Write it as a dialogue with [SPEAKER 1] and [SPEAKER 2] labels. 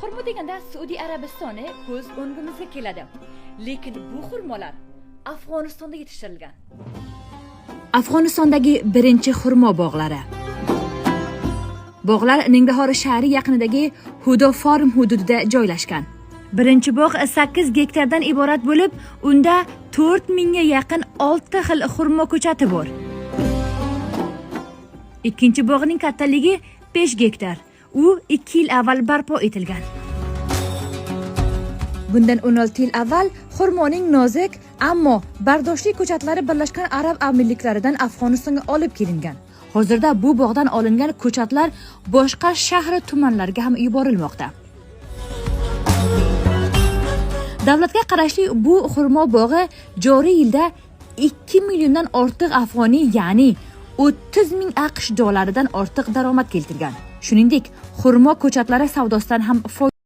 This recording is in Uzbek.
[SPEAKER 1] Xurmo deganda Saudiya Arabistoni ko'z o'ngimizga keladi. Lekin bu xurmolar Afg'onistonda yetishtirilgan. Afg'onistondagi birinchi xurmo bog'lari. Bog'lar Nangarhor shahri yaqinidagi Hudo Farm hududida joylashgan. Birinchi bog' 8 gektardan iborat bo'lib, unda 4000 ga yaqin 6 xil xurmo ko'chati bor. Ikkinchi bog'ning kattaligi 5 gektar. U 2 yil avval barpo etilgan. Bundan 16 yil avval xurmoning nozik, ammo bardoshli ko'chatlari Birlashgan Arab Amirliklaridan Afg'onistonga olib kelingan. Hozirda bu bog'dan olingan ko'chatlar boshqa shahar tumanlarga ham yuborilmoqda. Davlatga qarashli bu xurmo bog'i joriy yilda 2 milliondan ortiq afg'oniy, ya'ni 30,000 AQSh dollaridan ortiq daromad keltirgan. Shuningdek, xurmo ko'chatlari savdosidan ham